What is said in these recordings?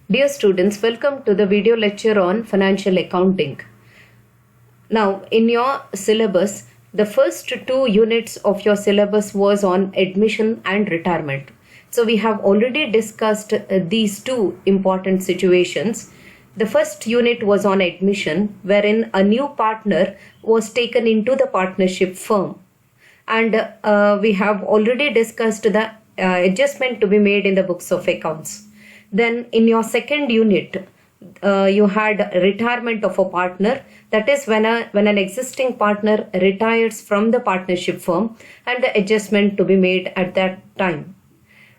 Dear students, welcome to the video lecture on financial accounting. Now, in your syllabus, the first two units of your syllabus was on admission and retirement. So we have already discussed these two important situations. The first unit was on admission, wherein a new partner was taken into the partnership firm. And we have already discussed the adjustment to be made in the books of accounts. Then in your second unit, you had retirement of a partner. That is when an existing partner retires from the partnership firm and the adjustment to be made at that time.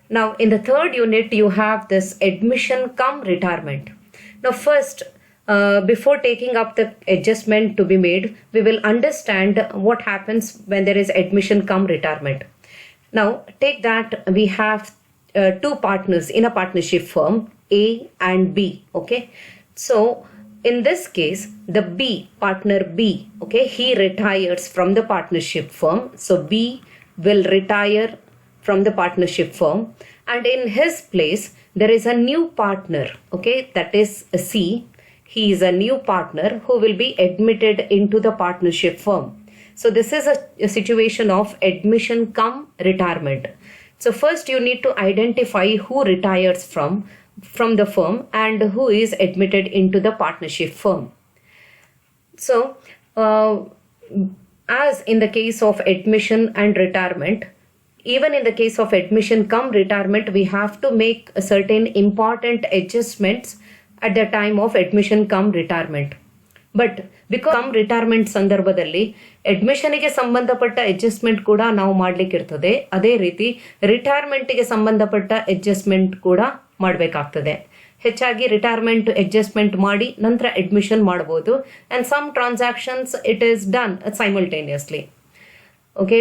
Now in the third unit, you have this admission cum retirement. Now first, before taking up the adjustment to be made, we will understand what happens when there is admission cum retirement. Now take that we have two partners in a partnership firm, A and B. Okay, so in this case, the B, partner B, okay, he retires from the partnership firm. So B will retire from the partnership firm, and in his place there is a new partner, okay, that is C. He is a new partner who will be admitted into the partnership firm. So this is a situation of admission cum retirement. So first you need to identify who retires from the firm and who is admitted into the partnership firm. So as in the case of admission and retirement, even in the case of admission cum retirement, we have to make a certain important adjustments at the time of admission cum retirement. But because come retirement ಸಂದರ್ಭದಲ್ಲಿ ಅಡ್ಮಿಷನ್ಗೆ ಸಂಬಂಧಪಟ್ಟ adjustment ಕೂಡ ನಾವು ಮಾಡ್ಲಿಕ್ಕಿರ್ತದೆ. ಅದೇ ರೀತಿ ರಿಟೈರ್ಮೆಂಟ್ಗೆ ಸಂಬಂಧಪಟ್ಟ adjustment ಕೂಡ ಮಾಡಬೇಕಾಗ್ತದೆ. ಹೆಚ್ಚಾಗಿ ರಿಟೈರ್ಮೆಂಟ್ ಅಡ್ಜಸ್ಟ್ಮೆಂಟ್ ಮಾಡಿ ನಂತರ ಅಡ್ಮಿಷನ್ ಮಾಡಬಹುದು. And some transactions it is done simultaneously. Okay,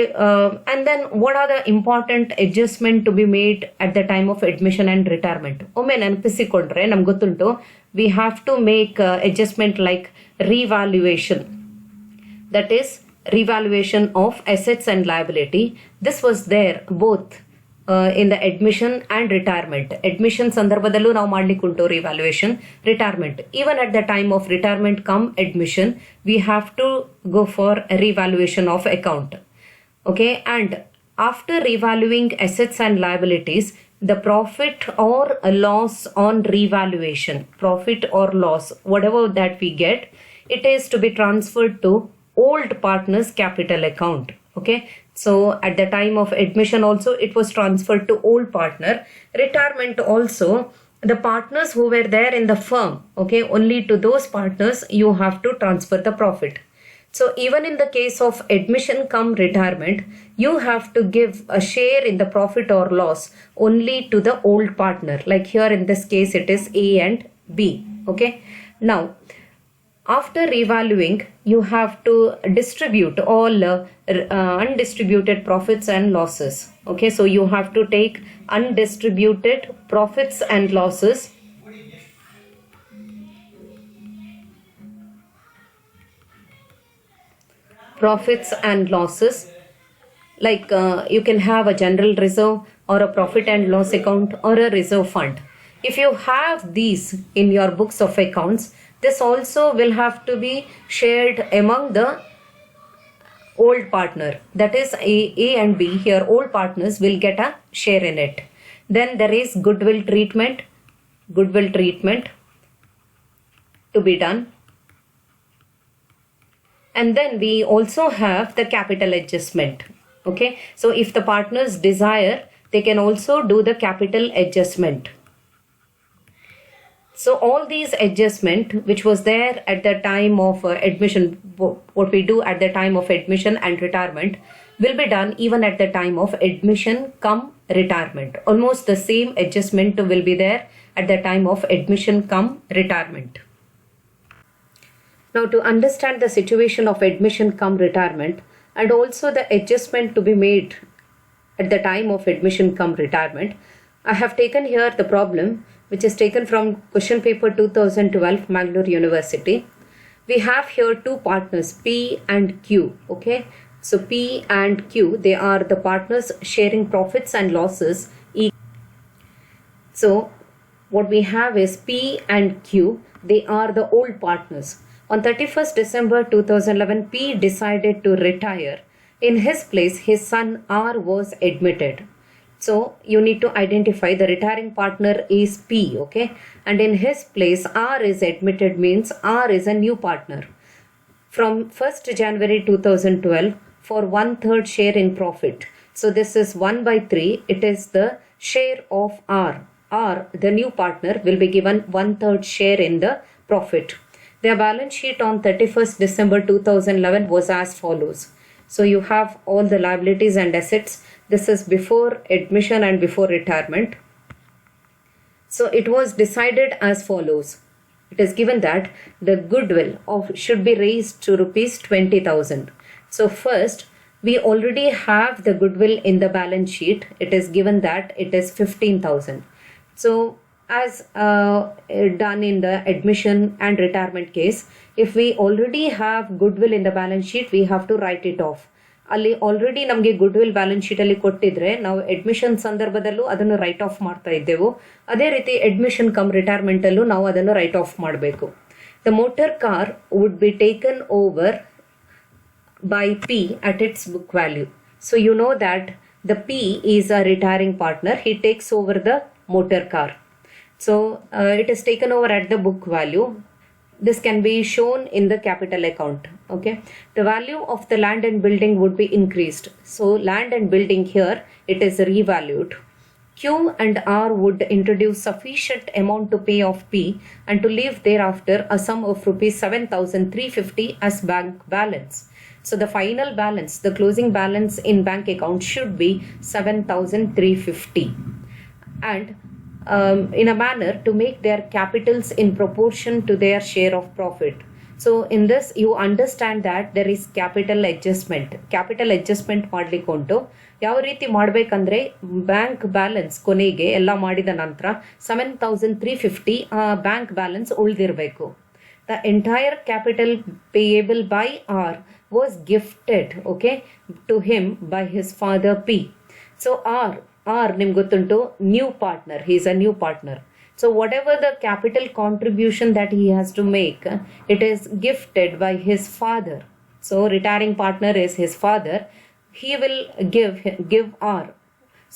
and then what are the important adjustment to be made at the time of admission and retirement? ಒಮ್ಮೆ ನೆನಪಿಸಿಕೊಂಡ್ರೆ ನಮ್ಗೆ ಗೊತ್ತುಂಟು, we have to make adjustment like revaluation. That is revaluation of assets and liability. This was there both in the admission and retirement. Admission ಸಂದರ್ಭದಲ್ಲೂ ನಾವು ಮಾಡ್ಲಿಕ್ಕುಂಟು revaluation, retirement. Even at the time of retirement come admission, we have to go for revaluation of account. Okay, and after revaluing assets and liabilities, the profit or loss on revaluation, profit or loss, whatever that we get, it is to be transferred to old partner's capital account. Okay, so at the time of admission also it was transferred to old partner. Retirement also, the partners who were there in the firm, okay, only to those partners you have to transfer the profit. So even in the case of admission cum retirement, you have to give a share in the profit or loss only to the old partner. Like here in this case it is A and B. Okay. Now after revaluing, you have to distribute all undistributed profits and losses. Okay, so you have to take undistributed profits and losses like you can have a general reserve or a profit and loss account or a reserve fund. If you have these in your books of accounts, this also will have to be shared among the old partner. That is A and B. Here old partners will get a share in it. Then there is goodwill treatment to be done. And then we also have the capital adjustment. Okay, so if the partners desire, they can also do the capital adjustment. So all these adjustment which was there at the time of admission, what we do at the time of admission and retirement will be done even at the time of admission cum retirement. Almost the same adjustment will be there at the time of admission cum retirement. Now to understand the situation of admission cum retirement and also the adjustment to be made at the time of admission cum retirement, I have taken here the problem which is taken from question paper 2012 Mangalore University. We have here two partners P and Q. Okay, so P and Q, they are the partners sharing profits and losses. So what we have is P and Q. They are the old partners. On 31st December 2011, P decided to retire. In his place, his son R was admitted. So you need to identify the retiring partner is P, okay? And in his place, R is admitted means R is a new partner. From 1st January 2012 for 1/3 share in profit. So this is 1/3. It is the share of R. R, the new partner, will be given 1/3 share in the profit. Their balance sheet on 31st December 2011 was as follows. So you have all the liabilities and assets. This is before admission and before retirement. So it was decided as follows. It is given that the goodwill should be raised to rupees 20,000. So first, we already have the goodwill in the balance sheet. It is given that it is 15,000. So as done in the admission and retirement case, if we already have goodwill in the balance sheet, we have to write it off. ಅಲ್ಲಿ already ನಮಗೆ goodwill balance ಶೀಟಲ್ಲಿ ಕೊಟ್ಟಿದ್ರೆ ನಾವು admission ಸಂದರ್ಭದಲ್ಲೂ ಅದನ್ನು right of ಮಾಡ್ತಾ ಇದ್ದೆವು. ಅದೇ ರೀತಿ ಅಡ್ಮಿಷನ್ ಕಮ್ ರಿಟೈರ್ಮೆಂಟಲ್ಲೂ ನಾವು ಅದನ್ನು ರೈಟ್ ಆಫ್ ಮಾಡಬೇಕು. The motor car would be taken over by P at its book value. So you know that the P is a retiring partner. He takes over the motor car. So it is taken over at the book value. This can be shown in the capital account. Okay. The value of the land and building would be increased. So land and building here, it is revalued. Q and R would introduce sufficient amount to pay off P and to leave thereafter a sum of rupees 7,350 as bank balance. So the final balance, the closing balance in bank account should be 7,350. And in a manner to make their capitals in proportion to their share of profit. So in this you understand that there is capital adjustment. Capital adjustment ಮಾಡ್ಲಿಕ್ಕೆ ಉಂಟು. ಯಾವ ರೀತಿ ಮಾಡಬೇಕಂದ್ರೆ bank balance ಕೊನೆಗೆ ಎಲ್ಲ ಮಾಡಿದ ನಂತರ 7,350 bank balance ಉಳಿದಿರಬೇಕು. The entire capital payable by R was gifted, okay, to him by his father P. So R ನಿಮ್ಗೆ ಗೊತ್ತುಂಟು new partner. He is a new partner. So whatever the capital contribution that he has to make, it is gifted by his father. So retiring partner is his father. He will give R.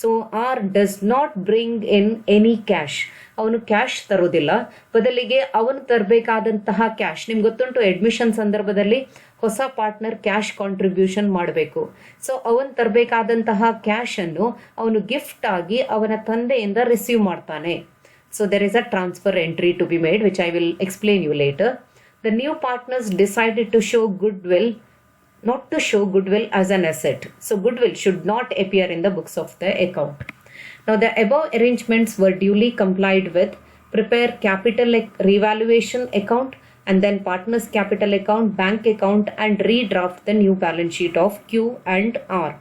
So R does not bring in any cash. ಅವನು cash ತರೋದಿಲ್ಲ. ಬದಲಿಗೆ ಅವನು ತರಬೇಕಾದಂತಹ cash, ನಿಮ್ಗೆ ಗೊತ್ತುಂಟು admission ಸಂದರ್ಭದಲ್ಲಿ ಹೊಸ partner cash contribution ಮಾಡಬೇಕು. So ಅವನು ತರಬೇಕಾದಂತಹ cash ಅನ್ನು ಅವನು ಗಿಫ್ಟ್ ಆಗಿ ಅವನ ತಂದೆಯಿಂದ ರಿಸೀವ್ ಮಾಡ್ತಾನೆ. So there is a transfer entry to be made, which I will explain you later. The new partners decided to show goodwill, not to show goodwill as an asset. So goodwill should not appear in the books of the account. Now the above arrangements were duly complied with. Prepare capital revaluation account and then partners capital account, bank account, and redraft the new balance sheet of Q and R.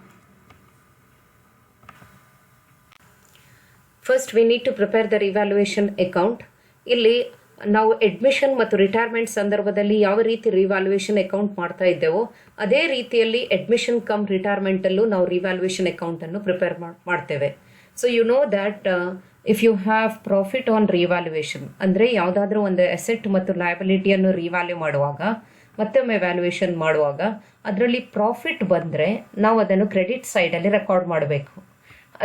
First we need to prepare the revaluation account. ಇಲ್ಲಿ ನಾವು admission ಮತ್ತು retirement ಸಂದರ್ಭದಲ್ಲಿ ಯಾವ ರೀತಿ revaluation account ಮಾಡ್ತಾ ಇದ್ದೇವೋ ಅದೇ ರೀತಿಯಲ್ಲಿ admission come ರಿಟೈರ್ಮೆಂಟಲ್ಲೂ ನಾವು ರಿವ್ಯಾಲ್ಯೂಯೇಷನ್ ಅಕೌಂಟನ್ನು ಪ್ರಿಪೇರ್ ಮಾಡ್ತೇವೆ. So you know that if you have profit on revaluation ಅಂದರೆ ಯಾವುದಾದ್ರೂ ಒಂದು ಅಸೆಟ್ ಮತ್ತು ಲಯಬಿಲಿಟಿಯನ್ನು ರಿವ್ಯಾಲ್ಯೂ ಮಾಡುವಾಗ ಮತ್ತೊಮ್ಮೆ ವ್ಯಾಲ್ಯೂಯೇಷನ್ ಮಾಡುವಾಗ ಅದರಲ್ಲಿ ಪ್ರಾಫಿಟ್ ಬಂದರೆ ನಾವು ಅದನ್ನು ಕ್ರೆಡಿಟ್ ಸೈಡಲ್ಲಿ ರೆಕಾರ್ಡ್ ಮಾಡಬೇಕು.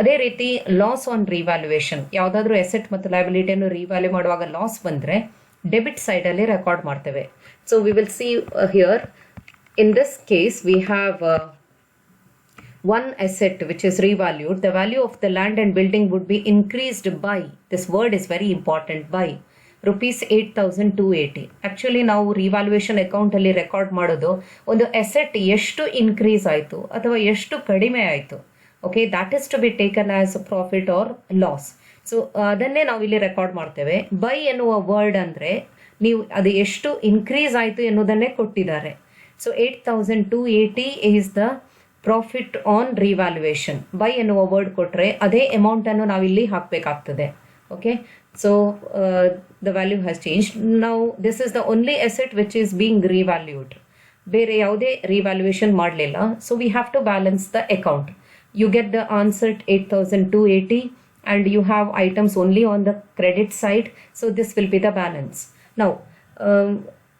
ಅದೇ ರೀತಿ ಲಾಸ್ ಆನ್ ರಿವ್ಯಾಲ್ಯೂಯೇಷನ್, ಯಾವುದಾದ್ರೂ ಅಸೆಟ್ ಮತ್ತು ಲಯಬಿಲಿಟಿಯನ್ನು ರಿವ್ಯಾಲ್ಯೂ ಮಾಡುವಾಗ ಲಾಸ್ ಬಂದರೆ ಡೆಬಿಟ್ ಸೈಡಲ್ಲಿ ರೆಕಾರ್ಡ್ ಮಾಡ್ತೇವೆ. So we will see here in this case we have one asset which is revalued. The value of the land and building would be increased by, this word is very important, by rupees 8,280. Actually ನಾವು revaluation ಅಕೌಂಟಲ್ಲಿ record ಮಾಡೋದು ಒಂದು asset ಎಷ್ಟು increase ಆಯಿತು ಅಥವಾ ಎಷ್ಟು ಕಡಿಮೆ ಆಯಿತು. Okay, that is to be taken as profit or loss. So ಅದನ್ನೇ ನಾವು ಇಲ್ಲಿ ರೆಕಾರ್ಡ್ ಮಾಡ್ತೇವೆ. ಬೈ ಎನ್ನುವ ವರ್ಡ್ ಅಂದರೆ ನೀವು ಅದು ಎಷ್ಟು ಇನ್ಕ್ರೀಸ್ ಆಯಿತು ಎನ್ನುವುದನ್ನೇ ಕೊಟ್ಟಿದ್ದಾರೆ. So 8,280 is the profit on revaluation. By ಎನ್ನುವ ವರ್ಡ್ ಕೊಟ್ಟರೆ ಅದೇ ಅಮೌಂಟನ್ನು ನಾವಿಲ್ಲಿ ಹಾಕಬೇಕಾಗ್ತದೆ. Okay, so the value has change. ನಾವು this is the only asset which is being revalued. ಬೇರೆ ಯಾವುದೇ ರಿವ್ಯಾಲ್ಯೂಯೇಷನ್ ಮಾಡಲಿಲ್ಲ. So we have to balance the account. You get the answer 8,280 and you have items only on the credit side, so this will be the balance. Now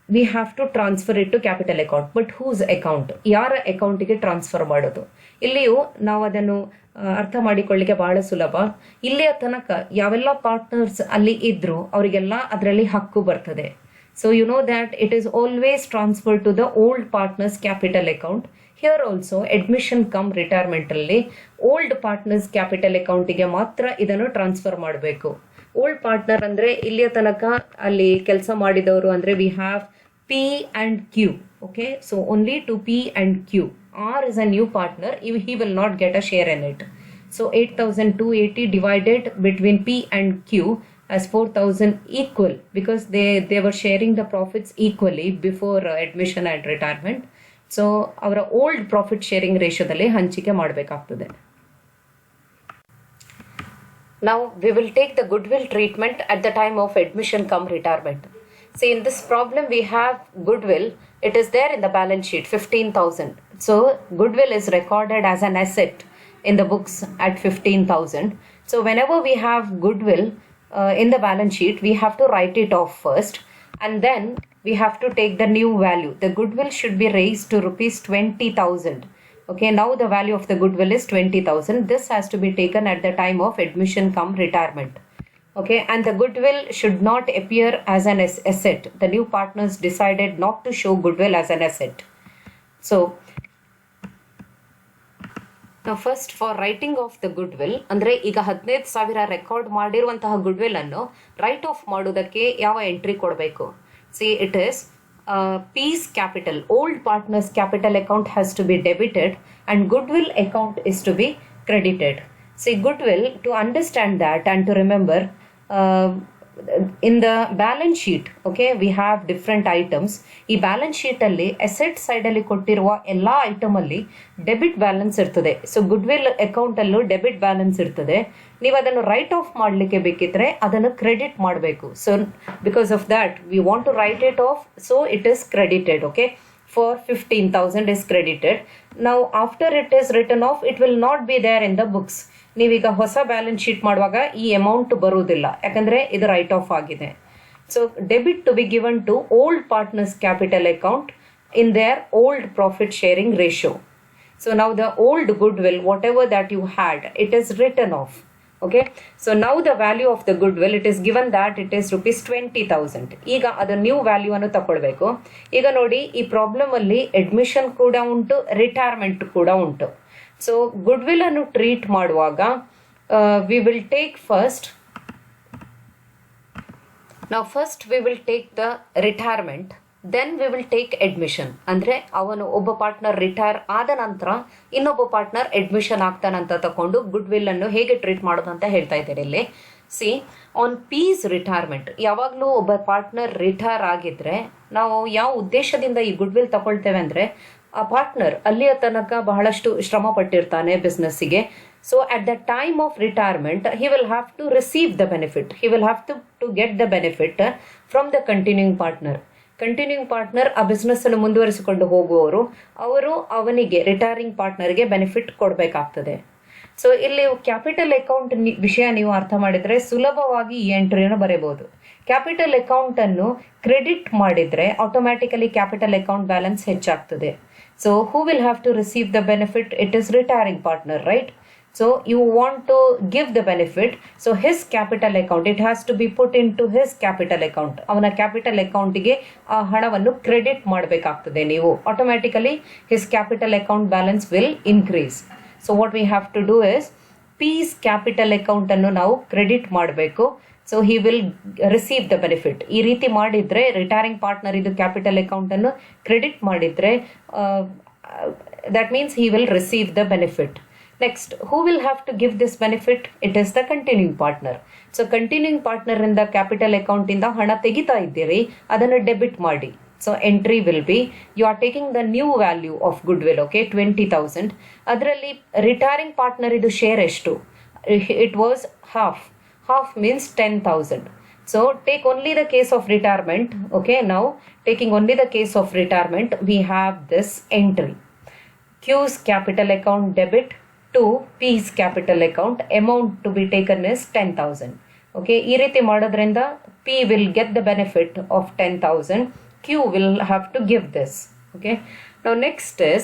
we have to transfer it to capital account, but whose account, ಯಾರ ಅಕೌಂಟಿಗೆ transfer ಮಾಡೋದು? ಇಲ್ಲಿಯೂ ನಾವು ಅದನ್ನು ಅರ್ಥ ಮಾಡಿಕೊಳ್ಳಿಕ್ಕೆ ಬಹಳ ಸುಲಭ. ಇಲ್ಲಿಯ ತನಕ ಯಾವೆಲ್ಲ ಪಾರ್ಟ್ನರ್ಸ್ ಅಲ್ಲಿ ಇದ್ರು ಅವರಿಗೆಲ್ಲ ಅದರಲ್ಲಿ ಹಕ್ಕು ಬರ್ತದೆ. So you know that it is always transfer to the old partners capital account. Here also admission come retirement ಅಲ್ಲಿ ಓಲ್ಡ್ ಪಾರ್ಟ್ನರ್ಸ್ ಕ್ಯಾಪಿಟಲ್ ಅಕೌಂಟಿಗೆ ಮಾತ್ರ ಇದನ್ನು ಟ್ರಾನ್ಸ್ಫರ್ ಮಾಡಬೇಕು. ಓಲ್ಡ್ ಪಾರ್ಟ್ನರ್ ಅಂದ್ರೆ ಇಲ್ಲಿಯ ತನಕ ಅಲ್ಲಿ ಕೆಲಸ ಮಾಡಿದವರು ಅಂದ್ರೆ we have P and Q. Okay, so only to P and Q. R is a new partner. He will not get a share in it. So 8,280 divided between P and Q as 4,000 equal, because they were sharing the profits equally before admission and retirement. So our old profit sharing ratio dalli ಹಂಚಿಕೆ ಮಾಡಬೇಕಾಗ್ತದೆ. Now we will take the goodwill treatment at the time of admission come retirement. See, in this problem we have goodwill. It is there in the balance sheet, 15,000. So goodwill is recorded as an asset in the books at 15,000. So whenever we have goodwill in the balance sheet, we have to write it off first, and then we have to take the new value. The goodwill should be raised to rupees 20,000. Okay, now the value of the goodwill is 20,000. This has to be taken at the time of admission come retirement. Okay, and the goodwill should not appear as an asset. The new partners decided not to show goodwill as an asset. So now first, for writing off the goodwill, ಅಂದ್ರೆ ಈಗ 15,000 record ಮಾಡಿರುವಂತಹ goodwill ಅನ್ನು right of ಮಾಡೋದಕ್ಕೆ ಯಾವ entry ಕೊಡಬೇಕು? See, it is P's capital, old partners capital account has to be debited and goodwill account is to be credited. See, goodwill, to understand that and to remember, in the balance sheet, okay, we have different items. ಈ balance sheet ಅಲ್ಲಿ asset side ಅಲ್ಲಿ ಕೊಟ್ಟಿರುವ ಎಲ್ಲಾ item ಅಲ್ಲಿ debit balance ಇರ್ತದೆ. So goodwill account ಅಲ್ಲೂ debit balance ಇರ್ತದೆ. ನೀವು ಅದನ್ನು ರೈಟ್ ಆಫ್ ಮಾಡ್ಲಿಕ್ಕೆ ಬೇಕಿದ್ರೆ ಅದನ್ನು ಕ್ರೆಡಿಟ್ ಮಾಡಬೇಕು. So because of that we want to write it off, so it is credited. Okay, for 15,000 is credited. Now after it is written off, it will not be there in the books. ನೀವೀಗ ಹೊಸ balance sheet ಮಾಡುವಾಗ ಈ amount ಬರುವುದಿಲ್ಲ, ಯಾಕಂದ್ರೆ ಇದು write off ಆಗಿದೆ. So debit to be given to old partners capital account in their old profit sharing ratio. So now the old goodwill, whatever that you had, it is written off. Okay, so now the value of the goodwill, it is given that it is rupees 20,000. ಈಗ ಅದು new value ಅನ್ನು ತಗೊಳ್ಬೇಕು. ಈಗ ನೋಡಿ, ಈ problem ಅಲ್ಲಿ admission ಕೂಡ ಉಂಟು, ರಿಟೈರ್ಮೆಂಟ್ ಕೂಡ ಉಂಟು. ಸೊ ಗುಡ್ವಿಲ್ ಅನ್ನು ಟ್ರೀಟ್ ಮಾಡುವಾಗ ವಿ ವಿಲ್ ಟೇಕ್ ಫಸ್ಟ್, ನಾವು first we will take the retirement, then we will take admission. ಅಂದರೆ ಅವನು ಒಬ್ಬ ಪಾರ್ಟ್ನರ್ ರಿಟೈರ್ ಆದ ನಂತರ ಇನ್ನೊಬ್ಬ ಪಾರ್ಟ್ನರ್ ಅಡ್ಮಿಷನ್ ಆಗ್ತಾನಂತ ತಗೊಂಡು ಗುಡ್ ವಿಲ್ ಅನ್ನು ಹೇಗೆ ಟ್ರೀಟ್ ಮಾಡೋದು ಅಂತ ಹೇಳ್ತಾ ಇದ್ದಾರೆ ಇಲ್ಲಿ. ಸಿ, ಆನ್ ಪೀಸ್ ರಿಟೈರ್ಮೆಂಟ್, ಯಾವಾಗಲೂ ಒಬ್ಬ ಪಾರ್ಟ್ನರ್ ರಿಟೈರ್ ಆಗಿದ್ರೆ ನಾವು ಯಾವ ಉದ್ದೇಶದಿಂದ ಈ ಗುಡ್ ವಿಲ್ ತಗೊಳ್ತೇವೆ ಅಂದರೆ, ಆ ಪಾರ್ಟ್ನರ್ ಅಲ್ಲಿಯ ತನಕ ಬಹಳಷ್ಟು ಶ್ರಮ ಪಟ್ಟಿರ್ತಾನೆ ಬಿಸ್ನೆಸ್ಸಿಗೆ. So at the time of retirement he will have to receive the benefit, he will have to get the benefit from the continuing partner. Continuing partner ಆ ಬಿಸ್ನೆಸ್ ಅನ್ನು ಮುಂದುವರಿಸಿಕೊಂಡು ಹೋಗುವವರು, ಅವರು ಅವನಿಗೆ ರಿಟೈರಿಂಗ್ ಪಾರ್ಟ್ನರ್ಗೆ ಬೆನಿಫಿಟ್ ಕೊಡಬೇಕಾಗ್ತದೆ. ಸೊ ಇಲ್ಲಿ ಕ್ಯಾಪಿಟಲ್ ಅಕೌಂಟ್ ವಿಷಯ ನೀವು ಅರ್ಥ ಮಾಡಿದ್ರೆ ಸುಲಭವಾಗಿ ಈ ಎಂಟ್ರಿಯನ್ನು ಬರೆಯಬಹುದು. ಕ್ಯಾಪಿಟಲ್ ಅಕೌಂಟ್ ಅನ್ನು ಕ್ರೆಡಿಟ್ ಮಾಡಿದ್ರೆ ಆಟೋಮ್ಯಾಟಿಕಲಿ ಕ್ಯಾಪಿಟಲ್ ಅಕೌಂಟ್ ಬ್ಯಾಲೆನ್ಸ್ ಹೆಚ್ಚಾಗ್ತದೆ. So who will have to receive the benefit? It is retiring partner, right? So you want to give the benefit, so his capital account, it has to be put into his capital account. ಅವನ capital ಅಕೌಂಟಿಗೆ ಆ ಹಣವನ್ನು credit ಮಾಡಬೇಕಾಗ್ತದೆ ನೀವು. Automatically his capital account balance will increase. So what we have to do is, P's capital account ಅನ್ನು ನಾವು credit ಮಾಡಬೇಕು. So he will receive the benefit. ಈ ರೀತಿ ಮಾಡಿದ್ರೆ ರಿಟೈರಿಂಗ್ ಪಾರ್ಟ್ನರ್ ಇದು ಕ್ಯಾಪಿಟಲ್ ಅಕೌಂಟ್ ಅನ್ನು ಕ್ರೆಡಿಟ್ ಮಾಡಿದ್ರೆ that means he will receive the benefit. Next, who will have to give this benefit? It is the continuing partner. So continuing partner ಇಂದ capital account ಇಂದ ಹಣ ತೆಗಿತಾ ಇದ್ದೀರಿ, ಅದನ್ನು ಡೆಬಿಟ್ ಮಾಡಿ. So entry will be, you are taking the new value of goodwill, okay, 20,000. ಅದರಲ್ಲಿ retiring partner ಇದು share ಎಷ್ಟು? It was half means 10,000. So take only the case of retirement. Okay, now taking only the case of retirement, we have this entry. Q's capital account debit to P's capital account. Amount to be taken is 10,000. Okay, ಈ ರೀತಿ ಮಾಡೋದ್ರಿಂದ P will get the benefit of 10,000. Q will have to give this. Okay, now next is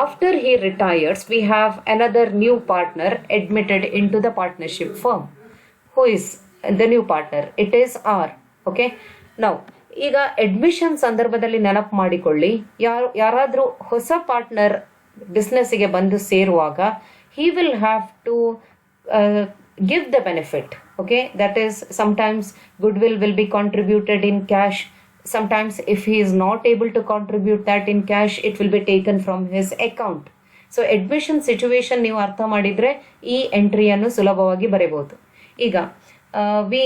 after he retires, we have another new partner admitted into the partnership firm. Who is the new partner? It is R. Okay, now ಈಗ admission ಸಂದರ್ಭದಲ್ಲಿ ನೆನಪು ಮಾಡಿಕೊಳ್ಳಿ, ಯಾರಾದರೂ ಹೊಸ partner ಬಿಸ್ನೆಸ್ಸಿಗೆ ಬಂದು ಸೇರುವಾಗ he will have to give the benefit. Okay, that is sometimes goodwill will be contributed in cash. Sometimes if he is not able to contribute that in cash, it will be taken from his account. So admission situation ನೀವು ಅರ್ಥ ಮಾಡಿದ್ರೆ ಈ ಎಂಟ್ರಿಯನ್ನು ಸುಲಭವಾಗಿ ಬರೆಯಬಹುದು. ಈಗ we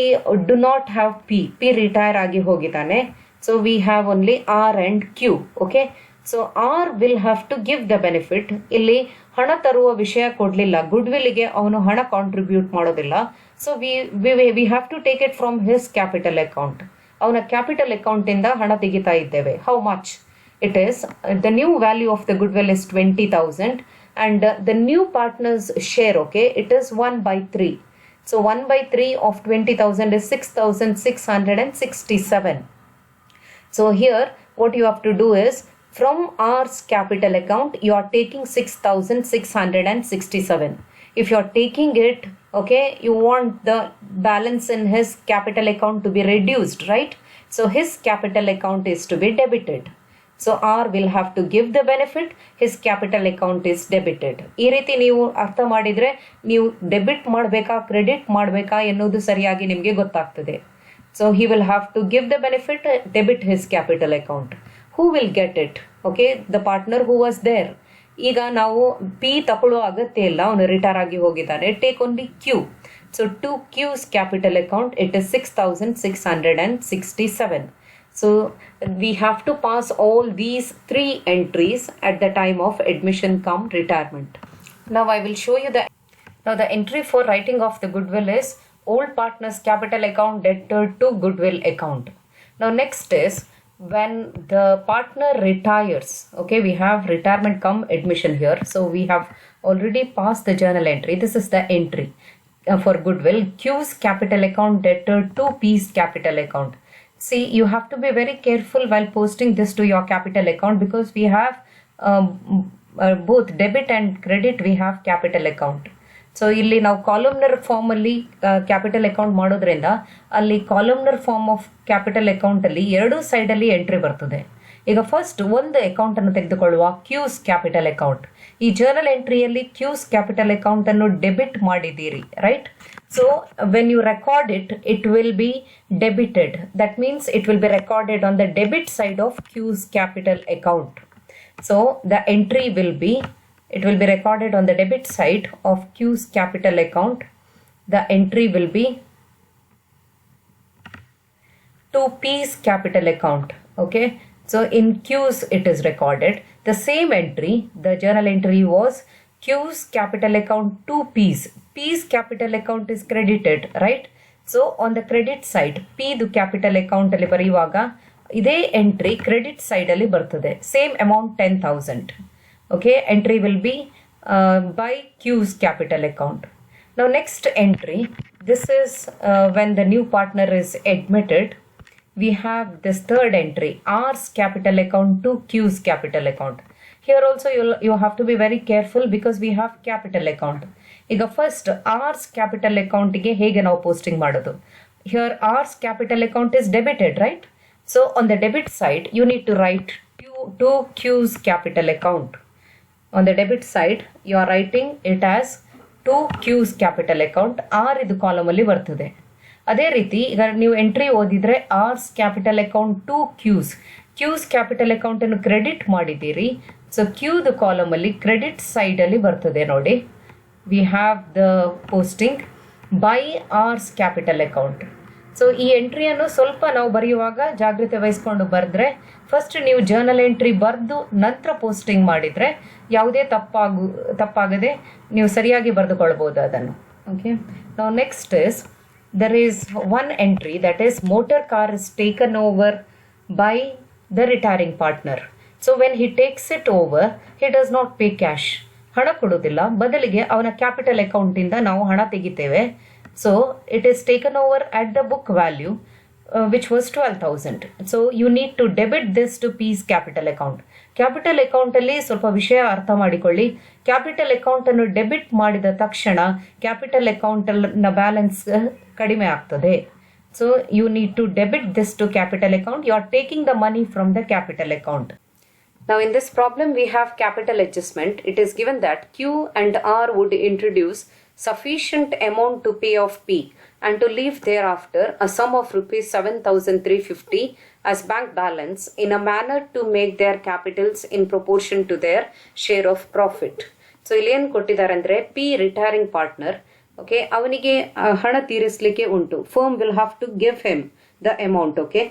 do not have P retire ಆಗಿ ಹೋಗಿದ್ದಾನೆ. So we have only R and Q. Okay, so R will have to give the benefit. ಇಲ್ಲಿ ಹಣ ತರುವ ವಿಷಯ ಕೊಡಲಿಲ್ಲ, ಗುಡ್ವಿಲ್ಗೆ ಅವನು ಹಣ ಕಾಂಟ್ರಿಬ್ಯೂಟ್ ಮಾಡೋದಿಲ್ಲ. So we have to take it from his capital account. ಅವನ ಕ್ಯಾಪಿಟಲ್ ಅಕೌಂಟಿಂದ ಹಣ ತೆಗಿತಾ ಇದ್ದೇವೆ. How much? It is the new value of the goodwill is 20,000 and the new partner's share, okay, it is 1/3. So 1/3 of 20,000 is 6,667. So here what you have to do is from R's capital account you are taking 6,667. If you are taking it, okay, you want the balance in his capital account to be reduced, right? So his capital account is to be debited. So R will have to give the benefit, his capital account is debited. ಈ ರೀತಿ ನೀವು ಅರ್ಥ ಮಾಡಿದ್ರೆ ನೀವು debit ಮಾಡಬೇಕಾ credit ಮಾಡಬೇಕಾ ಎನ್ನುವುದು ಸರಿಯಾಗಿ ನಿಮಗೆ ಗೊತ್ತಾಗ್ತದೆ. So he will have to give the benefit, debit his capital account. Who will get it? Okay, the partner who was there. ಈಗ ನಾವು P ತಗೊಳ್ಳೋ ಅಗತ್ಯ ಇಲ್ಲ, ಅವನು ರಿಟೈರ್ ಆಗಿ ಹೋಗಿದ್ದಾನೆ. Take only Q. So to Q's capital account it is 6,667. So we have to pass all these three entries at the time of admission cum retirement. Now I will show you the entry for writing off the goodwill is old partner's capital account debtor to goodwill account. Now next is when the partner retires. Okay, we have retirement cum admission here. So we have already passed the journal entry. This is the entry for goodwill. Q's capital account debtor to P's capital account. See, you have to be very careful while posting this to your capital account because we have both debit and credit. We have capital account. So ಇಲ್ಲಿ ನಾವು columnar ಫಾರ್ಮಲ್ಲಿ capital account ಮಾಡೋದ್ರಿಂದ ಅಲ್ಲಿ columnar form of capital ಅಕೌಂಟಲ್ಲಿ ಎರಡೂ ಸೈಡಲ್ಲಿ entry ಬರ್ತದೆ. ಈಗ ಫಸ್ಟ್ ಒಂದು ಅಕೌಂಟನ್ನು ತೆಗೆದುಕೊಳ್ಳುವ ಕ್ಯೂಸ್ ಕ್ಯಾಪಿಟಲ್ ಅಕೌಂಟ್. ಈ ಜರ್ನಲ್ ಎಂಟ್ರಿಯಲ್ಲಿ ಕ್ಯೂಸ್ ಕ್ಯಾಪಿಟಲ್ ಅಕೌಂಟನ್ನು ಡೆಬಿಟ್ ಮಾಡಿದ್ದೀರಿ, right? So when you record it will be debited. That means it will be recorded on the debit side of Q's capital account. So the entry will be it will be recorded on the debit side of Q's capital account. The entry will be to P's capital account. Okay, so in Q's it is recorded. The same entry, the journal entry was Q's capital account to P's. P's capital account is credited, right? So on the credit side, P the capital account ಅಲ್ಲಿ ಬರೆಯುವಾಗ ಇದೇ entry credit side ಅಲ್ಲಿ ಬರ್ತದೆ. Same amount 10,000. Okay, entry will be by Q's capital account. Now next entry, this is when the new partner is admitted. We have this third entry, R's capital account to Q's capital account. Here also you have to be very careful because we have capital account. ಈಗ first R's capital account ಗೆ ಹೇಗೆ ನಾವು posting ಮಾಡೋದು? Here R's capital account is debited, right? So on the debit side you need to write to Q's capital account. On the debit side you are writing it as to Q's capital account. R ಇದು column ಅಲ್ಲಿ ಬರ್ತದೆ. ಅದೇ ರೀತಿ ಈಗ ನೀವು entry ಓದಿದ್ರೆ R's capital account to Q's capital account ಅನ್ನು credit ಮಾಡಿದ್ದೀರಿ. ಸೊ Q's ಕಾಲಮ್ ಅಲ್ಲಿ ಕ್ರೆಡಿಟ್ ಸೈಡ್ ಅಲ್ಲಿ ಬರ್ತದೆ ನೋಡಿ. We have the posting by R's capital account. So ಈ ಎಂಟ್ರಿಯನ್ನು ಸ್ವಲ್ಪ ನಾವು ಬರೆಯುವಾಗ ಜಾಗ್ರತೆ ವಹಿಸ್ಕೊಂಡು ಬರೆದ್ರೆ, ಫಸ್ಟ್ ನೀವು ಜರ್ನಲ್ ಎಂಟ್ರಿ ಬರೆದು ನಂತರ ಪೋಸ್ಟಿಂಗ್ ಮಾಡಿದರೆ ಯಾವುದೇ ತಪ್ಪಾಗದೆ ನೀವು ಸರಿಯಾಗಿ ಬರೆದುಕೊಳ್ಬೋದು ಅದನ್ನು. ಓಕೆ, ನಾವು next is there is one entry, that is motor car is taken over by the retiring partner. So when he takes it over, he does not pay cash. ಹಣ ಕೊಡೋದಿಲ್ಲ, ಬದಲಿಗೆ ಅವನ ಕ್ಯಾಪಿಟಲ್ ಅಕೌಂಟ್ ಇಂದ ನಾವು ಹಣ ತೆಗಿತೇವೆ. So it is taken over at the book value which was 12,000. So you need to debit this to P's capital account. Capital account ಅಲ್ಲಿ ಸ್ವಲ್ಪ ವಿಷಯ ಅರ್ಥ ಮಾಡಿಕೊಳ್ಳಿ. ಕ್ಯಾಪಿಟಲ್ ಅಕೌಂಟ್ ಅನ್ನು ಡೆಬಿಟ್ ಮಾಡಿದ ತಕ್ಷಣ ಕ್ಯಾಪಿಟಲ್ ಅಕೌಂಟ್ ನ ಬ್ಯಾಲೆನ್ಸ್ ಕಡಿಮೆ ಆಗ್ತದೆ. So you need to debit this to capital account. You are taking the money from the capital account. Now in this problem we have capital adjustment. It is given that Q and R would introduce sufficient amount to pay off P and to leave thereafter a sum of rupees 7,350 as bank balance in a manner to make their capitals in proportion to their share of profit. So ಇಲ್ಲಿ ಏನು ಕೊಟ್ಟಿದ್ದಾರೆ ಅಂದ್ರೆ P retiring partner, okay, ಅವನಿಗೆ ಹಣ ತೀರಿಸಲಿಕ್ಕೆ ಉಂಟು. Firm will have to give him the amount, okay.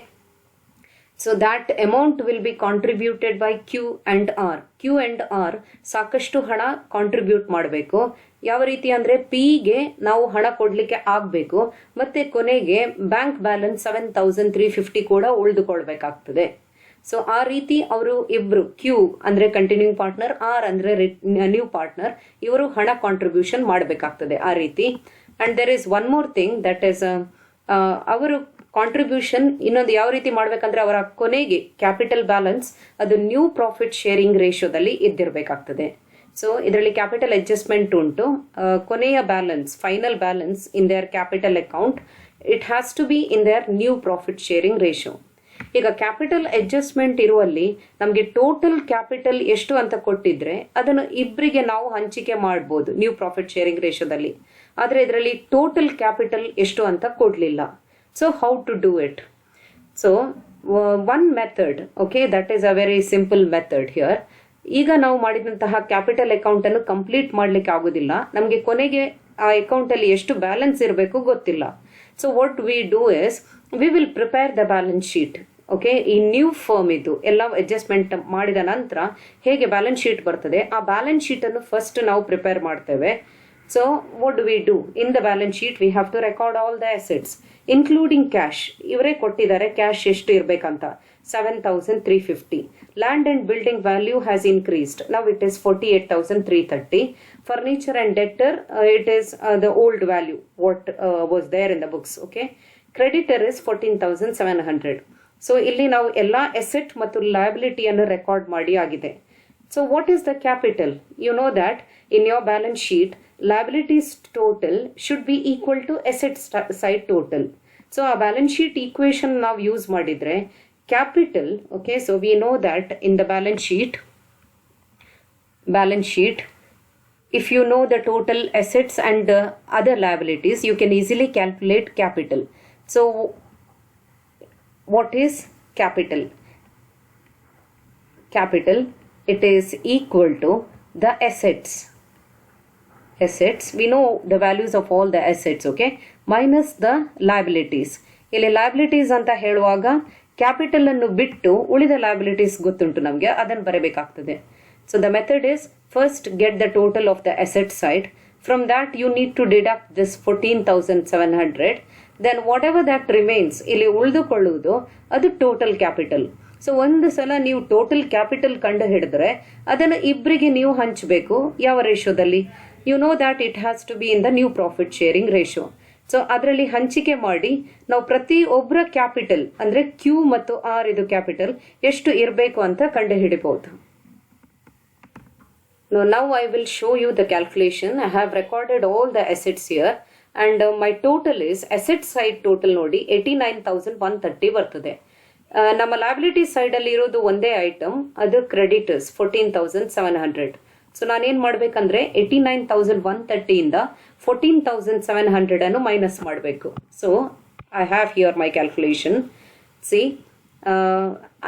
So that amount will be contributed by Q and R. Q and R ಸಾಕಷ್ಟು ಹಣ ಕಾಂಟ್ರಿಬ್ಯೂಟ್ ಮಾಡಬೇಕು. ಯಾವ ರೀತಿ ಅಂದ್ರೆ ಪಿಗೆ ನಾವು ಹಣ ಕೊಡ್ಲಿಕ್ಕೆ ಆಗ್ಬೇಕು, ಮತ್ತೆ ಕೊನೆಗೆ ಬ್ಯಾಂಕ್ ಬ್ಯಾಲೆನ್ಸ್ 7,350 ಕೂಡ ಉಳಿದುಕೊಳ್ಬೇಕಾಗ್ತದೆ. ಸೊ ಆ ರೀತಿ ಅವರು ಇಬ್ರು, ಕ್ಯೂ ಅಂದ್ರೆ ಕಂಟಿನ್ಯೂಯಿಂಗ್ ಪಾರ್ಟ್ನರ್, ಆರ್ ಅಂದ್ರೆ ನ್ಯೂ ಪಾರ್ಟ್ನರ್, ಇವರು ಹಣ ಕಾಂಟ್ರಿಬ್ಯೂಷನ್ ಮಾಡಬೇಕಾಗ್ತದೆ ಆ ರೀತಿ. And there is one more thing that is ಅವರು ಕಾಂಟ್ರಿಬ್ಯೂಷನ್ ಇನ್ನೊಂದು ಯಾವ ರೀತಿ ಮಾಡ್ಬೇಕಂದ್ರೆ ಅವರ ಕೊನೆಗೆ ಕ್ಯಾಪಿಟಲ್ ಬ್ಯಾಲೆನ್ಸ್ ಅದು ನ್ಯೂ ಪ್ರಾಫಿಟ್ ಶೇರಿಂಗ್ ರೇಷಿಯೋದಲ್ಲಿ ಇದ್ದಿರಬೇಕಾಗ್ತದೆ. ಸೊ ಇದರಲ್ಲಿ ಕ್ಯಾಪಿಟಲ್ ಅಡ್ಜಸ್ಟ್ಮೆಂಟ್ ಉಂಟು. ಕೊನೆಯ balance, final balance in their capital account, it has to be in their new profit sharing ratio. ಈಗ ಕ್ಯಾಪಿಟಲ್ ಅಡ್ಜಸ್ಟ್ಮೆಂಟ್ ಇರುವಲ್ಲಿ ನಮಗೆ ಟೋಟಲ್ ಕ್ಯಾಪಿಟಲ್ ಎಷ್ಟು ಅಂತ ಕೊಟ್ಟಿದ್ರೆ ಅದನ್ನು ಇಬ್ಬರಿಗೆ ನಾವು ಹಂಚಿಕೆ ಮಾಡ್ಬೋದು ನ್ಯೂ ಪ್ರಾಫಿಟ್ ಶೇರಿಂಗ್ ರೇಷಿಯೋದಲ್ಲಿ. ಆದರೆ ಇದರಲ್ಲಿ ಟೋಟಲ್ ಕ್ಯಾಪಿಟಲ್ ಎಷ್ಟು ಅಂತ ಕೊಡಲಿಲ್ಲ. So how to do it? So one method, okay, that is a very simple method here. ಈಗ ನಾವು ಮಾಡಿದಂತಹ ಕ್ಯಾಪಿಟಲ್ ಅಕೌಂಟ್ ಅನ್ನು ಕಂಪ್ಲೀಟ್ ಮಾಡ್ಲಿಕ್ಕೆ ಆಗೋದಿಲ್ಲ, ನಮಗೆ ಕೊನೆಗೆ ಆ ಅಕೌಂಟ್ ಅಲ್ಲಿ ಎಷ್ಟು ಬ್ಯಾಲೆನ್ಸ್ ಇರಬೇಕು ಗೊತ್ತಿಲ್ಲ. So what we do is we will prepare the balance sheet. Okay, ಈ ನ್ಯೂ ಫರ್ಮ್ ಇದು ಎಲ್ಲ ಅಡ್ಜಸ್ಟ್ಮೆಂಟ್ ಮಾಡಿದ ನಂತರ ಹೇಗೆ ಬ್ಯಾಲೆನ್ಸ್ ಶೀಟ್ ಬರ್ತದೆ ಆ ಬ್ಯಾಲೆನ್ಸ್ ಶೀಟ್ ಅನ್ನು ಫಸ್ಟ್ ನಾವು ಪ್ರಿಪೇರ್ ಮಾಡ್ತೇವೆ. So what do we do? In the balance sheet we have to record all the assets including cash. ಇವರೇ ಕೊಟ್ಟಿದ್ದಾರೆ ಕ್ಯಾಶ್ ಎಷ್ಟು ಇರಬೇಕಂತ, 7,350. Land and building value has increased. Now it is 48,330. Furniture and debtor, it is the old value what was there in the books. Okay, creditor is 14,700. So ಇಲ್ಲಿ ನಾವು ಎಲ್ಲ asset ಮತ್ತು liability ಅನ್ನು record ಮಾಡಿ ಆಗಿದೆ. So what is the capital? You know that in your balance sheet liabilities total should be equal to asset side total. So a balance sheet equation now use madidre capital, okay, so we know that in the balance sheet if you know the total assets and other liabilities you can easily calculate capital. So what is capital? Capital, it is equal to the assets, we know the values of all the assets, okay, minus the liabilities. ಇಲ್ಲಿ liabilities ಅಂತ ಹೇಳುವಾಗ capital ಅನ್ನು ಬಿಟ್ಟು ಉಳಿದ liabilities ಗೊತ್ತುಂಟು ನಮಗೆ, ಅದನ್ನು ಬರಬೇಕಾಗ್ತದೆ. So the method is first get the total of the asset side. From that you need to deduct this 14,700. Then whatever that remains ಇಲ್ಲಿ ಉಳಿದುಕೊಳ್ಳುವುದು ಅದು ಟೋಟಲ್ ಕ್ಯಾಪಿಟಲ್. ಸೊ ಒಂದು ಸಲ ನೀವು ಟೋಟಲ್ ಕ್ಯಾಪಿಟಲ್ ಕಂಡು ಹಿಡಿದ್ರೆ ಅದನ್ನು ಇಬ್ಬರಿಗೆ ನೀವು ಹಂಚಬೇಕು. ಯಾವ ರೇಷಿಯೋದಲ್ಲಿ? You know that it has to be in the new profit sharing ratio. So ಅದರಲ್ಲಿ ಹಂಚಿಕೆ ಮಾಡಿ ನಾವು ಪ್ರತಿ ಒಬ್ಬರ ಕ್ಯಾಪಿಟಲ್ ಅಂದ್ರೆ ಕ್ಯೂ ಮತ್ತು ಆರ್ ಇದು ಕ್ಯಾಪಿಟಲ್ ಎಷ್ಟು ಇರಬೇಕು ಅಂತ ಕಂಡು ಹಿಡಿಬಹುದು. Now I will show you the calculation. I have recorded all the assets here and my total is asset side total ನೋಡಿ 89,130 ಬರ್ತದೆ. ನಮ್ಮ ಲಯಬಿಲಿಟಿ ಸೈಡ್ ಅಲ್ಲಿ ಇರೋದು ಒಂದೇ ಐಟಮ್, ಅದು ಕ್ರೆಡಿಟರ್ಸ್ 14,700. ಸೊ ನಾನೇನ್ ಮಾಡ್ಬೇಕಂದ್ರೆ 89,130 ಇಂದ 14,700 ಅನ್ನು ಮೈನಸ್ ಮಾಡಬೇಕು. So I have here my calculation. See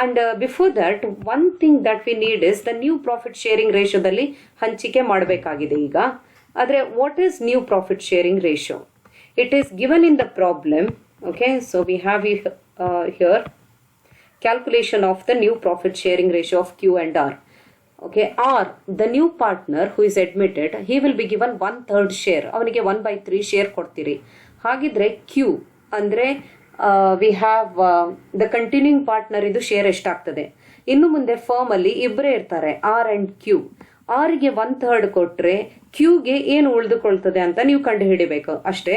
and before that one thing that we need is the new profit sharing ರೇಷಿಯೋದಲ್ಲಿ ಹಂಚಿಕೆ ಮಾಡಬೇಕಾಗಿದೆ ಈಗ. ಆದರೆ what is new profit sharing ratio? It is given in the problem. Okay, so we have here calculation of the new profit sharing ratio of Q and R. Okay, R, the new partner who is admitted, he will be given 1/3 share. ಅವನಿಗೆ 1/3 share ಕೊಡ್ತೀರಿ. ಹಾಗಿದ್ರೆ Q ಅಂದ್ರೆ we have the continuing partner ಇದು share ಎಷ್ಟಾಗ್ತದೆ? ಇನ್ನು ಮುಂದೆ firm ಅಲ್ಲಿ ಇಬ್ಬರೇ ಇರ್ತಾರೆ, R and Q. ಆರ್ಗೆ 1/3 ಕೊಟ್ರೆ ಕ್ಯೂಗೆ ಏನು ಉಳಿದುಕೊಳ್ತದೆ ಅಂತ ನೀವು ಕಂಡು ಹಿಡಿಬೇಕು ಅಷ್ಟೇ.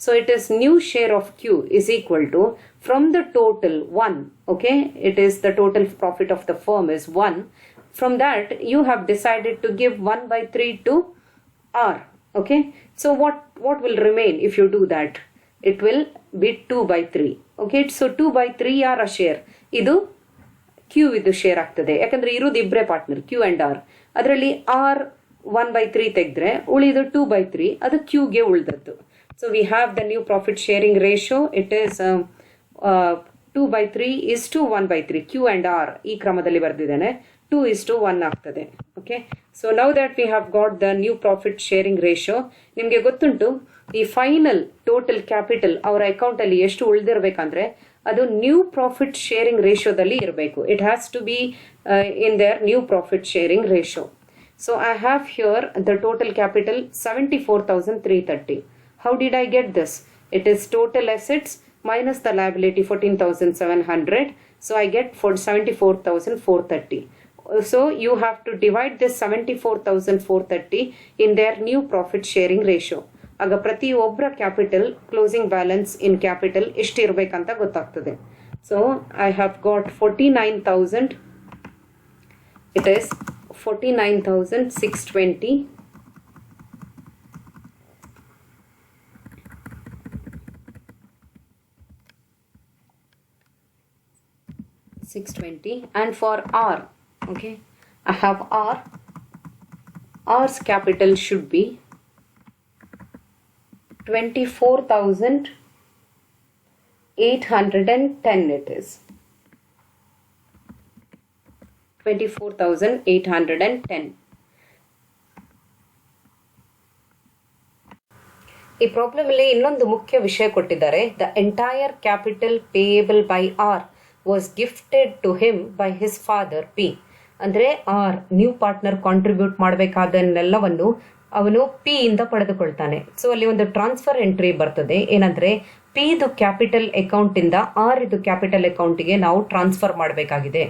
So it is new share of Q is equal to from the total 1. Okay, it is the total profit of the firm is 1. From that you have decided to give 1/3 to R. Okay, so what will remain if you do that? It will be 2/3. Okay, so 2/3 R a share. ಇದು Q ಇದು share ಆಗ್ತದೆ, ಯಾಕಂದ್ರೆ ಇರೋದು ಇಬ್ಬರೇ partner Q and R. ಅದರಲ್ಲಿ R 1/3 ತೆಗೆದ್ರೆ ಉಳಿದು 2/3 ಅದು Q ಗೆ ಉಳಿದದ್ದು. So we have the new profit sharing ratio. It is 2/3 is to 1/3. Q and R ಈ ಕ್ರಮದಲ್ಲಿ ಬರೆದಿದ್ದೇನೆ. 2:1 ಆಗ್ತದೆ. Okay, so now that we have got the new profit sharing ratio. ನಿಮಗೆ ಗೊತ್ತುಂಟು ಈ ಫೈನಲ್ ಟೋಟಲ್ ಕ್ಯಾಪಿಟಲ್ ಅವರ ಅಕೌಂಟ್ ಅಲ್ಲಿ ಎಷ್ಟು ಉಳಿದಿರ್ಬೇಕಂದ್ರೆ ಅದು ನ್ಯೂ ಪ್ರಾಫಿಟ್ ಶೇರಿಂಗ್ ರೇಷಿಯೋದಲ್ಲಿ ಇರಬೇಕು. It has to be in their new profit sharing ratio. So I have here the total capital 74,330. How did I get this? It is total assets minus the liability 14,700. So I get for 74,430. So you have to divide this 74,430 in their new profit sharing ratio. ಆಗ ಪ್ರತಿ ಒಬ್ಬರ capital closing balance in capital ಎಷ್ಟು ಇರಬೇಕಂತ ಗೊತ್ತಾಗ್ತದೆ. So I have got 49,000. It is 49,620. And for R, okay, I have R's capital should be 24,810. It is 24,810. ಈ problem ಅಲ್ಲಿ ಇನ್ನೊಂದು ಮುಖ್ಯ ವಿಷಯ ಕೊಟ್ಟಿದ್ದಾರೆ. The entire capital payable by R was gifted to him by his father P. ಅಂದ್ರೆ R new partner contribute ಮಾಡಬೇಕಾದನ್ನೆಲ್ಲವನ್ನು ಅವನು P ಇಂದ ಪಡೆದುಕೊಳ್ತಾನೆ. ಸೊ ಅಲ್ಲಿ ಒಂದು ಟ್ರಾನ್ಸ್ಫರ್ ಎಂಟ್ರಿ ಬರ್ತದೆ. ಏನಂದ್ರೆ ಪಿ ಇದು ಕ್ಯಾಪಿಟಲ್ ಅಕೌಂಟ್ ಇಂದ ಆರ್ ಇದು ಕ್ಯಾಪಿಟಲ್ ಅಕೌಂಟಿಗೆ ನಾವು ಟ್ರಾನ್ಸ್ಫರ್ ಮಾಡಬೇಕಾಗಿದೆ.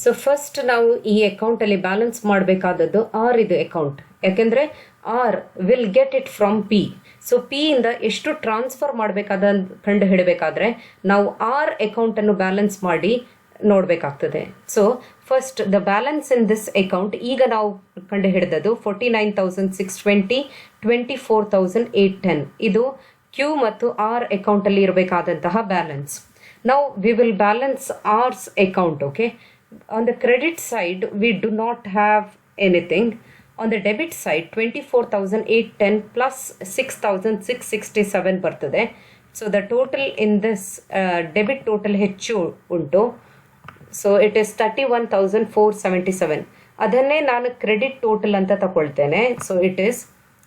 ಸೊ ಫಸ್ಟ್ ನಾವು ಈ ಅಕೌಂಟ್ ಅಲ್ಲಿ ಬ್ಯಾಲೆನ್ಸ್ ಮಾಡಬೇಕಾದದ್ದು ಆರ್ ಇದು ಅಕೌಂಟ್, ಯಾಕೆಂದ್ರೆ R will get it from P. So P ಇಂದ ಎಷ್ಟು ಟ್ರಾನ್ಸ್ಫರ್ ಮಾಡಬೇಕಾದ ಕಂಡು ಹಿಡಬೇಕಾದ್ರೆ ನಾವು ಆರ್ ಅಕೌಂಟ್ ಅನ್ನು ಬ್ಯಾಲೆನ್ಸ್ ಮಾಡಿ ನೋಡಬೇಕಾಗ್ತದೆ. So first the balance in this account ಈಗ ನಾವು ಕಂಡು ಹಿಡಿದದ್ದು 49,620, 24,810. ಇದು ಕ್ಯೂ ಮತ್ತು ಆರ್ ಅಕೌಂಟ್ ಅಲ್ಲಿ ಇರಬೇಕಾದಂತಹ ಬ್ಯಾಲೆನ್ಸ್. ನಾವು we will balance R's account. Okay, on the credit side we do not have anything. On the debit side 24,810 plus 6,667 ಬರ್ತದೆ. So the total in this debit total ಹೆಚ್ಚು ಉಂಟು. So it is 31,477. ಅದನ್ನೇ ನಾನು credit total ಅಂತ ತಗೊಳ್ತೇನೆ. So it is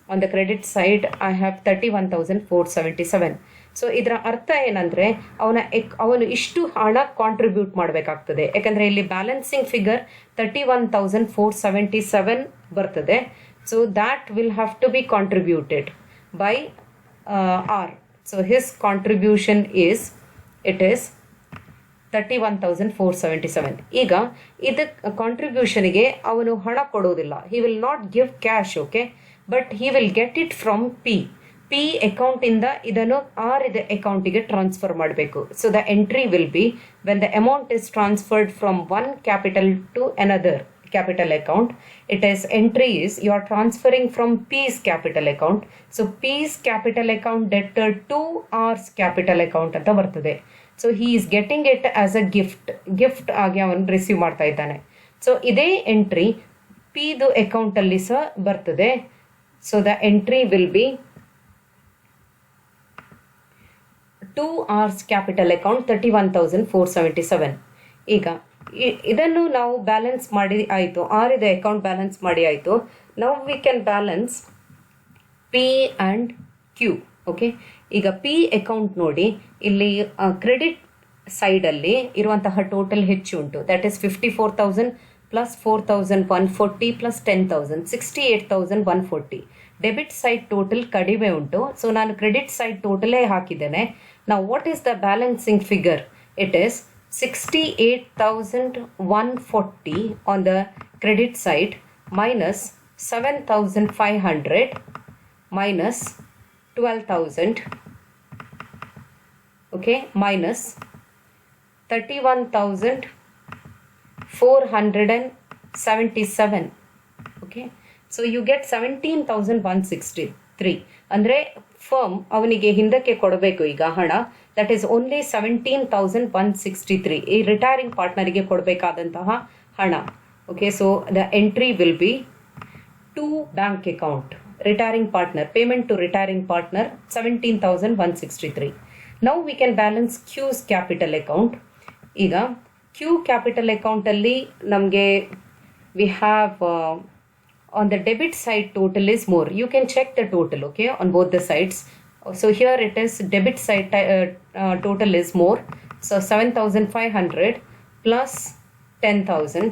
on the credit side I have 31,477. ಸೊ ಇದರ ಅರ್ಥ ಏನಂದ್ರೆ ಅವನು ಇಷ್ಟು ಹಣ ಕಾಂಟ್ರಿಬ್ಯೂಟ್ ಮಾಡಬೇಕಾಗ್ತದೆ, ಯಾಕಂದ್ರೆ ಇಲ್ಲಿ ಬ್ಯಾಲೆನ್ಸಿಂಗ್ ಫಿಗರ್ 31,477 ಬರ್ತದೆ. So that will have to be contributed by R. So his contribution it is 31,477. ಈಗ ಇದಕ್ಕೆ ಕಾಂಟ್ರಿಬ್ಯೂಷನ್ಗೆ ಅವನು ಹಣ ಕೊಡೋದಿಲ್ಲ. He will not give cash. Okay, but he will get it from P. P account ಇಂದ ಇದನ್ನು R ಇದೆ ಅಕೌಂಟಿಗೆ ಟ್ರಾನ್ಸ್ಫರ್ ಮಾಡಬೇಕು. So the entry will be when the amount is transferred from one capital to another capital account. It is entry is you are transferring from P's capital account. So P's capital account debtor to R's capital account ಅಂತ ಬರ್ತದೆ. So he is getting it as a gift ಆಗಿ ಅವನು receive ಮಾಡ್ತಾ ಇದ್ದಾನೆ. So ಇದೇ entry ಪಿದು account ಅಲ್ಲಿ ಸಹ ಬರ್ತದೆ. So the entry will be to R's capital account 31,477. ಈಗ ಇದನ್ನು ನಾವು ಬ್ಯಾಲೆನ್ಸ್ ಮಾಡಿ ಆಯಿತು, ಆರ್ ಇದೆ ಅಕೌಂಟ್ ಬ್ಯಾಲೆನ್ಸ್ ಮಾಡಿ ಆಯಿತು. Now we can balance P and Q. Okay, ಈಗ ಪಿ ಅಕೌಂಟ್ ನೋಡಿ, ಇಲ್ಲಿ ಕ್ರೆಡಿಟ್ ಸೈಡಲ್ಲಿ ಇರುವಂತಹ ಟೋಟಲ್ ಹೆಚ್ಚು ಉಂಟು. That is 54,000 plus 4,140 plus 10,000 68,140. Debit side total ಕಡಿಮೆ ಉಂಟು. ಸೊ ನಾನು ಕ್ರೆಡಿಟ್ ಸೈಡ್ ಟೋಟಲೇ ಹಾಕಿದ್ದೇನೆ. ನಾವು what is the balancing figure? It is 68,140 on the credit side minus 7,500 minus 12,000, okay, minus 31,477, okay. So you get 17,163. ಅಂದರೆ ಫರ್ಮ್ ಅವನಿಗೆ ಹಿಂದಕ್ಕೆ ಕೊಡಬೇಕು ಈಗ ಹಣ, ದಟ್ ಈಸ್ ಓನ್ಲಿ 17,163 ಈ ರಿಟೈರಿಂಗ್ ಪಾರ್ಟ್ನರಿಗೆ ಕೊಡಬೇಕಾದಂತಹ ಹಣ. Okay, so the entry will be to bank account retiring partner, payment to retiring partner 17,163. Now we can balance Q's capital account. ಈಗ ಕ್ಯೂ ಕ್ಯಾಪಿಟಲ್ ಅಕೌಂಟಲ್ಲಿ ನಮಗೆ we have on the debit side total is more. You can check the total, okay, on both the sides. So here it is debit side total is more. So 7,500 plus 10,000,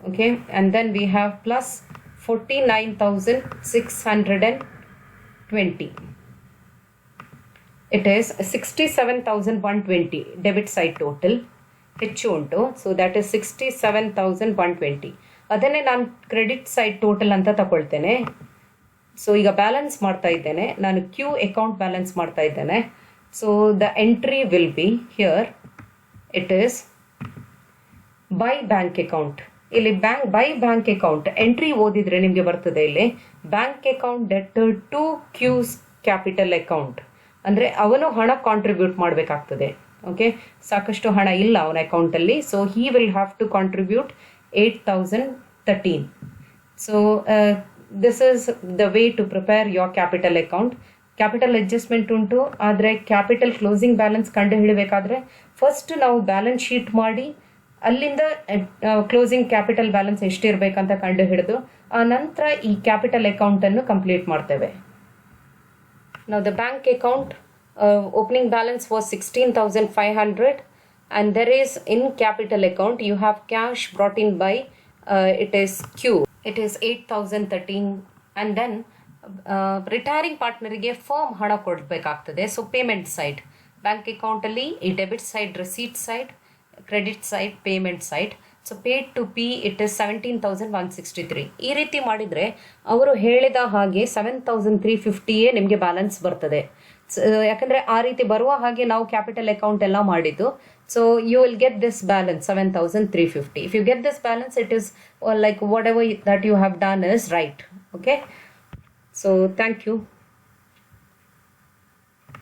okay, and then we have plus 49,620. It is 67,120 debit side total. ಹೆಚ್ಚು ಉಂಟು, so that is 67,120. ಅದನ್ನೇ ನಾನು credit side total ಅಂತ ತಗೊಳ್ತೇನೆ. So ಈಗ balance ಮಾಡ್ತಾ ಇದ್ದೇನೆ ನಾನು, ಕ್ಯೂ ಅಕೌಂಟ್ ಬ್ಯಾಲೆನ್ಸ್ ಮಾಡ್ತಾ ಇದ್ದೇನೆ. So the entry will be here it is by bank account. ಇಲ್ಲಿ ಬೈ ಬ್ಯಾಂಕ್ ಅಕೌಂಟ್ ಎಂಟ್ರಿ ಓದಿದ್ರೆ ನಿಮಗೆ ಬರ್ತದೆ ಇಲ್ಲಿ bank account debtor to Q's capital account. ಅಂದರೆ ಅವನು ಹಣ ಕಾಂಟ್ರಿಬ್ಯೂಟ್ ಮಾಡಬೇಕಾಗ್ತದೆ. ಓಕೆ, ಸಾಕಷ್ಟು ಹಣ ಇಲ್ಲ ಅವನ ಅಕೌಂಟಲ್ಲಿ, so he will have to contribute 8,013. So this is the way to prepare your capital account. Capital adjustment ಉಂಟು, ಆದರೆ ಕ್ಯಾಪಿಟಲ್ ಕ್ಲೋಸಿಂಗ್ ಬ್ಯಾಲೆನ್ಸ್ ಕಂಡು ಹಿಡಬೇಕಾದ್ರೆ ಫಸ್ಟ್ ನಾವು ಬ್ಯಾಲೆನ್ಸ್ ಶೀಟ್ ಮಾಡಿ ಅಲ್ಲಿಂದ ಕ್ಲೋಸಿಂಗ್ ಕ್ಯಾಪಿಟಲ್ ಬ್ಯಾಲೆನ್ಸ್ ಎಷ್ಟಿರಬೇಕಂತ ಕಂಡು ಹಿಡಿದು ಆ ನಂತರ ಈ ಕ್ಯಾಪಿಟಲ್ ಅಕೌಂಟನ್ನು ಕಂಪ್ಲೀಟ್ ಮಾಡ್ತೇವೆ. Now the bank account opening balance was 16,500. And there is in capital account you have cash brought in by it is Q, it is 8,013. And then retiring partner ಗೆ firm ಹಣ ಕೊಡಬೇಕಾಗ್ತದೆ. So payment side bank ಅಕೌಂಟಲ್ಲಿ ಈ debit side receipt side, credit side payment side. So paid to P it is 17,163. ಈ ರೀತಿ ಮಾಡಿದರೆ ಅವರು ಹೇಳಿದ ಹಾಗೆ 7,350 ನಿಮಗೆ ಬ್ಯಾಲೆನ್ಸ್ ಬರ್ತದೆ. ಯಾಕಂದರೆ ಆ ರೀತಿ ಬರುವ ಹಾಗೆ ನಾವು ಕ್ಯಾಪಿಟಲ್ ಅಕೌಂಟ್ ಎಲ್ಲ ಮಾಡಿದ್ದು. So you will get this balance 7,350. If you get this balance, it is like whatever that you have done is right. Okay. So thank you.